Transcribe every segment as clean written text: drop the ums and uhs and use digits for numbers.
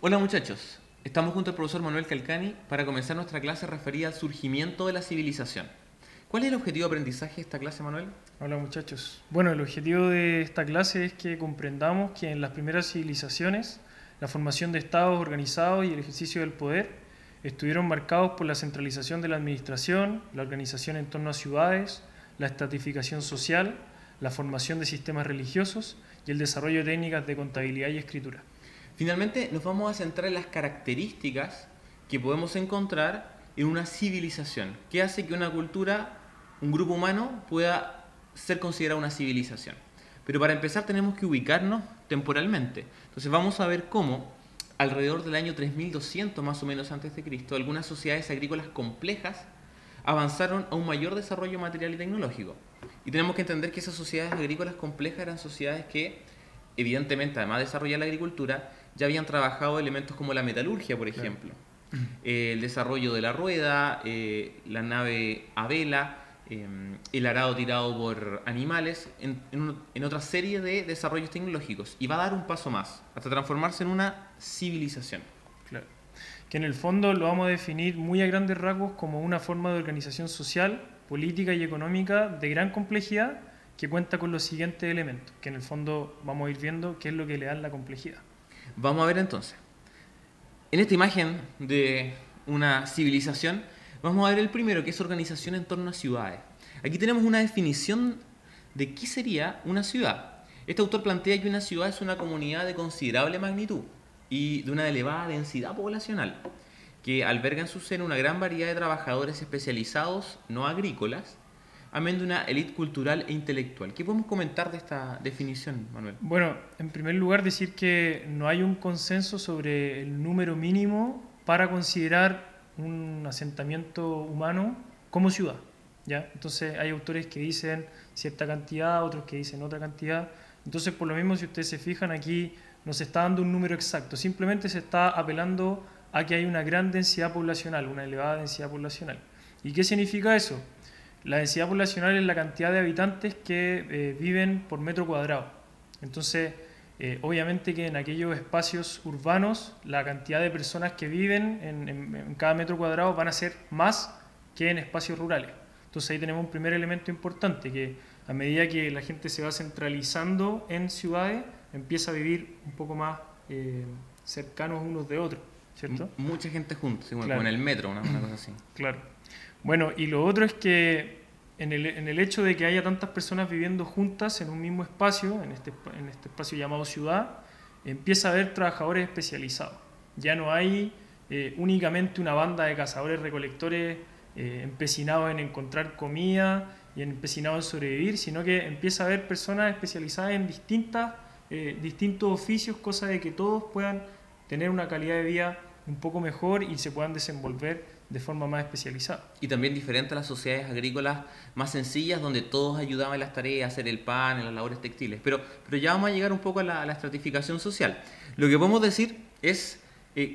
Hola muchachos, estamos junto al profesor Manuel Calcani para comenzar nuestra clase referida al surgimiento de la civilización. ¿Cuál es el objetivo de aprendizaje de esta clase, Manuel? Hola muchachos. Bueno, el objetivo de esta clase es que comprendamos que en las primeras civilizaciones la formación de estados organizados y el ejercicio del poder estuvieron marcados por la centralización de la administración, la organización en torno a ciudades, la estratificación social, la formación de sistemas religiosos y el desarrollo de técnicas de contabilidad y escritura. Finalmente nos vamos a centrar en las características que podemos encontrar en una civilización. ¿Qué hace que una cultura, un grupo humano, pueda ser considerada una civilización? Pero para empezar tenemos que ubicarnos temporalmente. Entonces vamos a ver cómo alrededor del año 3200 más o menos antes de Cristo, algunas sociedades agrícolas complejas avanzaron a un mayor desarrollo material y tecnológico. Y tenemos que entender que esas sociedades agrícolas complejas eran sociedades que, evidentemente, además de desarrollar la agricultura, ya habían trabajado elementos como la metalurgia, por Claro. ejemplo, el desarrollo de la rueda, la nave a vela, el arado tirado por animales, en otra serie de desarrollos tecnológicos. Y va a dar un paso más, hasta transformarse en una civilización. Claro. Que en el fondo lo vamos a definir muy a grandes rasgos como una forma de organización social, política y económica de gran complejidad que cuenta con los siguientes elementos, que en el fondo vamos a ir viendo qué es lo que le dan la complejidad. Vamos a ver entonces. En esta imagen de una civilización, vamos a ver el primero, que es organización en torno a ciudades. Aquí tenemos una definición de qué sería una ciudad. Este autor plantea que una ciudad es una comunidad de considerable magnitud y de una elevada densidad poblacional, que alberga en su seno una gran variedad de trabajadores especializados, no agrícolas, amén de una élite cultural e intelectual. ¿Qué podemos comentar de esta definición, Manuel? Bueno, en primer lugar decir que no hay un consenso sobre el número mínimo para considerar un asentamiento humano como ciudad, ¿ya? Entonces hay autores que dicen cierta cantidad, otros que dicen otra cantidad. Entonces, por lo mismo, si ustedes se fijan aquí, no se está dando un número exacto, simplemente se está apelando a que hay una gran densidad poblacional, una elevada densidad poblacional. ¿Y qué significa eso? La densidad poblacional es la cantidad de habitantes que viven por metro cuadrado. Entonces, obviamente que en aquellos espacios urbanos, la cantidad de personas que viven en cada metro cuadrado van a ser más que en espacios rurales. Entonces ahí tenemos un primer elemento importante, que a medida que la gente se va centralizando en ciudades, empieza a vivir un poco más cercanos unos de otros, ¿cierto? Mucha gente juntos, sí, como en Claro, el metro, una cosa así. claro. Bueno, y lo otro es que en el hecho de que haya tantas personas viviendo juntas en un mismo espacio, en este espacio llamado ciudad, empieza a haber trabajadores especializados. Ya no hay únicamente una banda de cazadores recolectores empecinados en encontrar comida y empecinados en sobrevivir, sino que empieza a haber personas especializadas en distintos oficios, cosa de que todos puedan tener una calidad de vida un poco mejor y se puedan desenvolver de forma más especializada. Y también diferente a las sociedades agrícolas más sencillas, donde todos ayudaban en las tareas, a hacer el pan, en las labores textiles. Pero ya vamos a llegar un poco a la estratificación social. Lo que podemos decir es,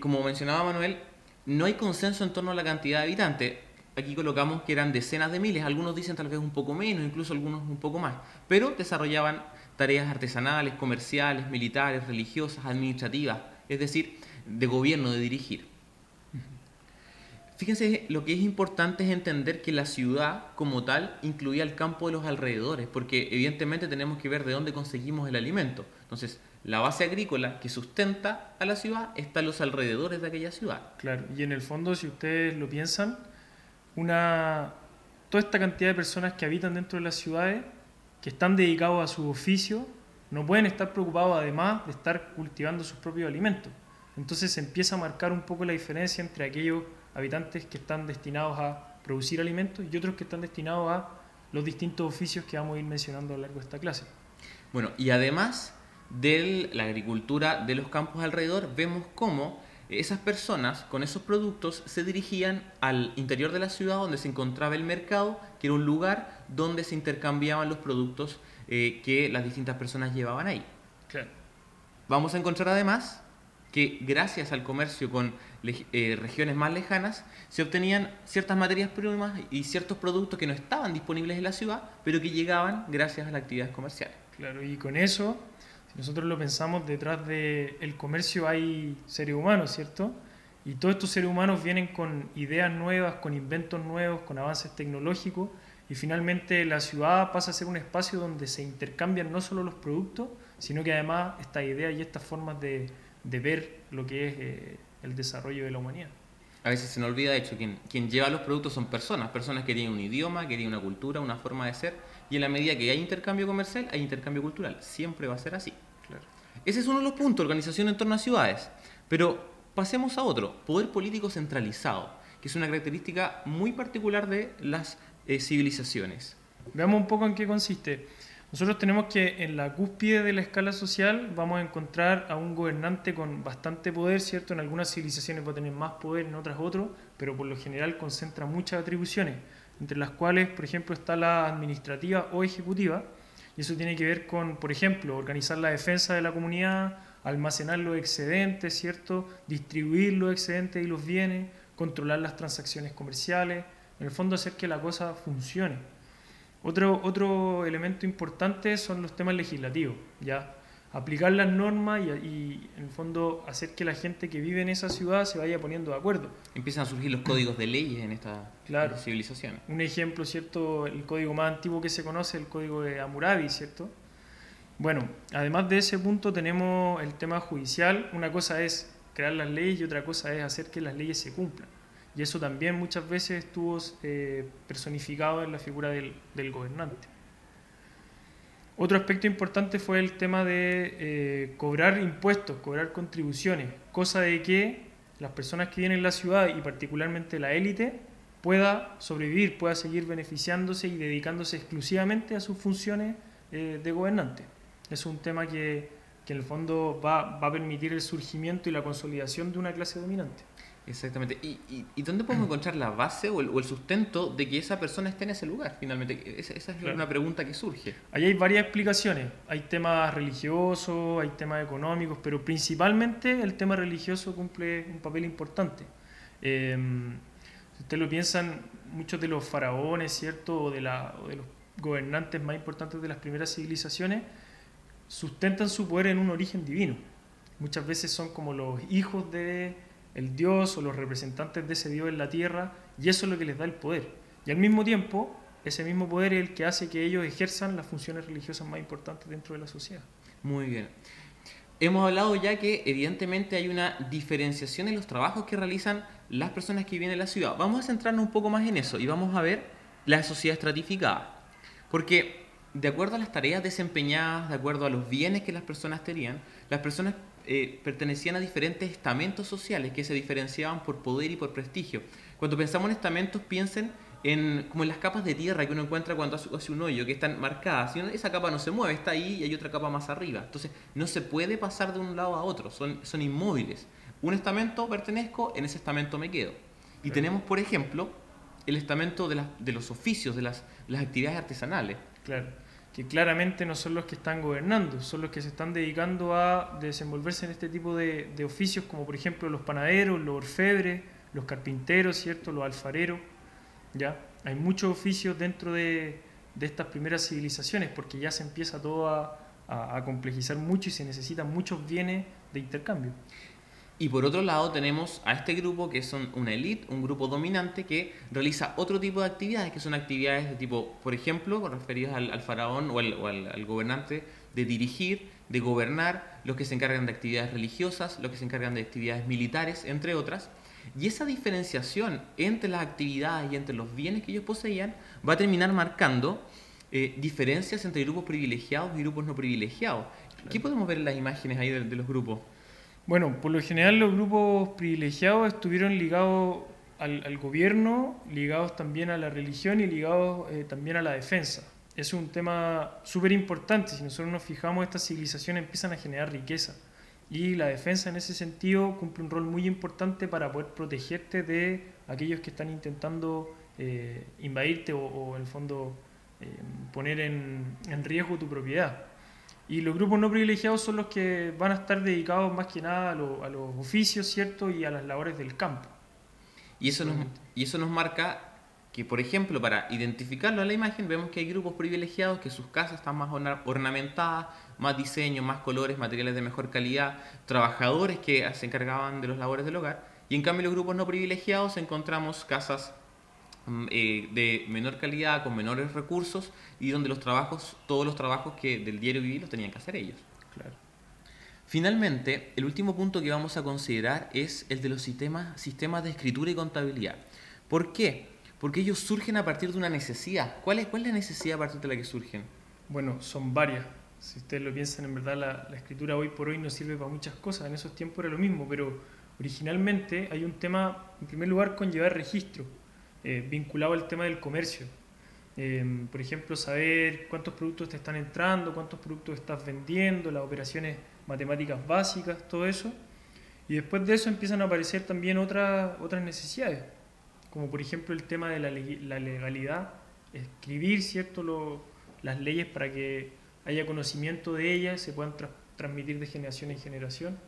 como mencionaba Manuel, no hay consenso en torno a la cantidad de habitantes. Aquí colocamos que eran decenas de miles, algunos dicen tal vez un poco menos, incluso algunos un poco más, pero desarrollaban tareas artesanales, comerciales, militares, religiosas, administrativas, es decir, de gobierno, de dirigir. Fíjense, lo que es importante es entender que la ciudad como tal incluía el campo de los alrededores, porque evidentemente tenemos que ver de dónde conseguimos el alimento. Entonces, la base agrícola que sustenta a la ciudad está en los alrededores de aquella ciudad. Claro, y en el fondo, si ustedes lo piensan, una, toda esta cantidad de personas que habitan dentro de las ciudades, que están dedicados a su oficio, no pueden estar preocupados además de estar cultivando sus propios alimentos. Entonces se empieza a marcar un poco la diferencia entre aquellos habitantes que están destinados a producir alimentos y otros que están destinados a los distintos oficios que vamos a ir mencionando a lo largo de esta clase. Bueno, y además de la agricultura de los campos alrededor, vemos cómo esas personas con esos productos se dirigían al interior de la ciudad donde se encontraba el mercado, que era un lugar donde se intercambiaban los productos que las distintas personas llevaban ahí. Claro. Vamos a encontrar además que gracias al comercio con regiones más lejanas se obtenían ciertas materias primas y ciertos productos que no estaban disponibles en la ciudad, pero que llegaban gracias a las actividades comerciales. Claro, y con eso, Nosotros lo pensamos, detrás del comercio hay seres humanos, ¿cierto? Y todos estos seres humanos vienen con ideas nuevas, con inventos nuevos, con avances tecnológicos, y finalmente la ciudad pasa a ser un espacio donde se intercambian no solo los productos, sino que además estas ideas y estas formas de ver lo que es el desarrollo de la humanidad. A veces se nos olvida, de hecho, quien lleva los productos son personas que tienen un idioma, que tienen una cultura, una forma de ser, y en la medida que hay intercambio comercial, hay intercambio cultural. Siempre va a ser así. Claro. Ese es uno de los puntos, organización en torno a ciudades. Pero pasemos a otro, poder político centralizado, que es una característica muy particular de las civilizaciones. Veamos un poco en qué consiste. Nosotros tenemos que en la cúspide de la escala social vamos a encontrar a un gobernante con bastante poder, ¿cierto? En algunas civilizaciones va a tener más poder, en otras otro, pero por lo general concentra muchas atribuciones, entre las cuales, por ejemplo, está la administrativa o ejecutiva, y eso tiene que ver con, por ejemplo, organizar la defensa de la comunidad, almacenar los excedentes, ¿cierto? Distribuir los excedentes y los bienes, controlar las transacciones comerciales, en el fondo hacer que la cosa funcione. Otro elemento importante son los temas legislativos, ¿ya? Aplicar las normas y, en el fondo hacer que la gente que vive en esa ciudad se vaya poniendo de acuerdo. Empiezan a surgir los códigos de leyes en esta civilización. Un ejemplo, ¿cierto? El código más antiguo que se conoce, el código de Hammurabi, ¿cierto? Bueno, además de ese punto tenemos el tema judicial. Una cosa es crear las leyes y otra cosa es hacer que las leyes se cumplan. Y eso también muchas veces estuvo personificado en la figura del gobernante. Otro aspecto importante fue el tema de cobrar impuestos, cobrar contribuciones, cosa de que las personas que viven en la ciudad y particularmente la élite pueda sobrevivir, pueda seguir beneficiándose y dedicándose exclusivamente a sus funciones de gobernante. Es un tema que en el fondo va a permitir el surgimiento y la consolidación de una clase dominante. Exactamente. ¿Y dónde podemos encontrar la base o el sustento de que esa persona esté en ese lugar? Finalmente, esa es Claro. una pregunta que surge. Ahí hay varias explicaciones. Hay temas religiosos, hay temas económicos, pero principalmente el tema religioso cumple un papel importante. Si ustedes lo piensan, muchos de los faraones, ¿cierto? O de los gobernantes más importantes de las primeras civilizaciones sustentan su poder en un origen divino. Muchas veces son como los hijos de el Dios o los representantes de ese Dios en la tierra, y eso es lo que les da el poder. Y al mismo tiempo, ese mismo poder es el que hace que ellos ejerzan las funciones religiosas más importantes dentro de la sociedad. Muy bien. Hemos hablado ya que evidentemente hay una diferenciación en los trabajos que realizan las personas que viven en la ciudad. Vamos a centrarnos un poco más en eso y vamos a ver la sociedad estratificada. Porque de acuerdo a las tareas desempeñadas, de acuerdo a los bienes que las personas tenían, las personas pertenecían a diferentes estamentos sociales que se diferenciaban por poder y por prestigio. Cuando pensamos en estamentos, piensen como en las capas de tierra que uno encuentra cuando hace un hoyo, que están marcadas. Esa capa no se mueve, está ahí y hay otra capa más arriba. Entonces, no se puede pasar de un lado a otro, son inmóviles. Un estamento pertenezco, en ese estamento me quedo. Y tenemos, por ejemplo, el estamento de los oficios, de las actividades artesanales. Claro, que claramente no son los que están gobernando, son los que se están dedicando a desenvolverse en este tipo de oficios, como por ejemplo los panaderos, los orfebres, los carpinteros, ¿cierto? Los alfareros. ¿Ya? Hay muchos oficios dentro de estas primeras civilizaciones porque ya se empieza todo a complejizar mucho y se necesitan muchos bienes de intercambio. Y por otro lado tenemos a este grupo que son una élite, un grupo dominante que realiza otro tipo de actividades, que son actividades de tipo, por ejemplo, referidas al faraón o al gobernante, de dirigir, de gobernar, los que se encargan de actividades religiosas, los que se encargan de actividades militares, entre otras. Y esa diferenciación entre las actividades y entre los bienes que ellos poseían va a terminar marcando diferencias entre grupos privilegiados y grupos no privilegiados. Claro. ¿Qué podemos ver en las imágenes ahí de los grupos? Bueno, por lo general los grupos privilegiados estuvieron ligados al gobierno, ligados también a la religión y ligados también a la defensa. Es un tema súper importante. Si nosotros nos fijamos, estas civilizaciones empiezan a generar riqueza. Y la defensa en ese sentido cumple un rol muy importante para poder protegerte de aquellos que están intentando invadirte o en el fondo poner en riesgo tu propiedad. Y los grupos no privilegiados son los que van a estar dedicados más que nada a los oficios, ¿cierto? Y a las labores del campo. Y eso nos marca que, por ejemplo, para identificarlo en la imagen, vemos que hay grupos privilegiados que sus casas están más ornamentadas, más diseño, más colores, materiales de mejor calidad, trabajadores que se encargaban de los labores del hogar, y en cambio los grupos no privilegiados encontramos casas de menor calidad, con menores recursos, y donde los trabajos, todos los trabajos que del diario vivir los tenían que hacer ellos. Claro. Finalmente, el último punto que vamos a considerar es el de los sistemas de escritura y contabilidad. ¿Por qué? Porque ellos surgen a partir de una necesidad. ¿Cuál es la necesidad a partir de la que surgen? Bueno, son varias. Si ustedes lo piensan, en verdad la escritura hoy por hoy no sirve para muchas cosas. En esos tiempos era lo mismo, pero originalmente hay un tema, en primer lugar, con llevar registro, vinculado al tema del comercio. Por ejemplo, saber cuántos productos te están entrando, cuántos productos estás vendiendo, las operaciones matemáticas básicas, todo eso. Y después de eso empiezan a aparecer también otras necesidades, como por ejemplo el tema de la legalidad, escribir, ¿cierto?, las leyes para que haya conocimiento de ellas, se puedan transmitir de generación en generación.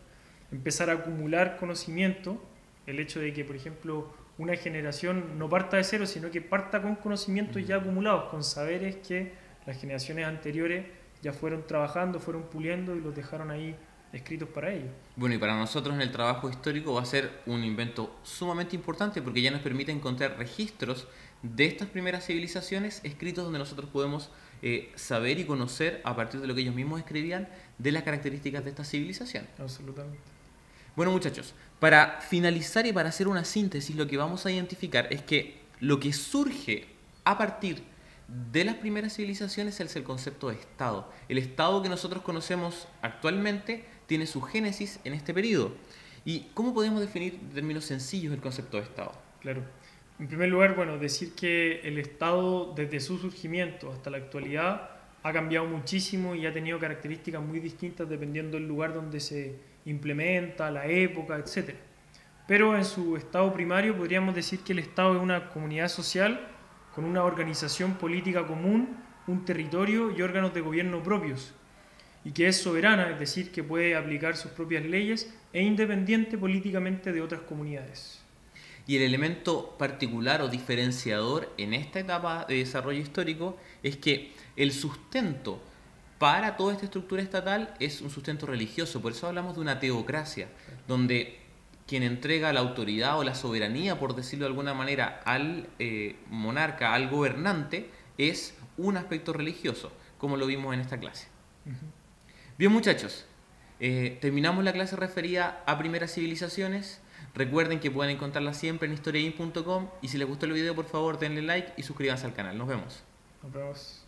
Empezar a acumular conocimiento, el hecho de que, por ejemplo, una generación no parta de cero, sino que parta con conocimientos ya acumulados, con saberes que las generaciones anteriores ya fueron trabajando, fueron puliendo y los dejaron ahí escritos para ellos. Bueno, y para nosotros en el trabajo histórico va a ser un invento sumamente importante porque ya nos permite encontrar registros de estas primeras civilizaciones escritos donde nosotros podemos saber y conocer a partir de lo que ellos mismos escribían de las características de esta civilización. Absolutamente. Bueno, muchachos, para finalizar y para hacer una síntesis, lo que vamos a identificar es que lo que surge a partir de las primeras civilizaciones es el concepto de Estado. El Estado que nosotros conocemos actualmente tiene su génesis en este periodo. ¿Y cómo podemos definir en términos sencillos el concepto de Estado? Claro. En primer lugar, bueno, decir que el Estado desde su surgimiento hasta la actualidad ha cambiado muchísimo y ha tenido características muy distintas dependiendo del lugar donde se implementa, la época, etc. Pero en su estado primario podríamos decir que el Estado es una comunidad social con una organización política común, un territorio y órganos de gobierno propios, y que es soberana, es decir, que puede aplicar sus propias leyes e independiente políticamente de otras comunidades. Y el elemento particular o diferenciador en esta etapa de desarrollo histórico es que el sustento para toda esta estructura estatal es un sustento religioso. Por eso hablamos de una teocracia, donde quien entrega la autoridad o la soberanía, por decirlo de alguna manera, al monarca, al gobernante, es un aspecto religioso, como lo vimos en esta clase. Bien, muchachos, terminamos la clase referida a primeras civilizaciones. Recuerden que pueden encontrarla siempre en historiain.com y si les gustó el video, por favor denle like y suscríbanse al canal. Nos vemos. Nos vemos.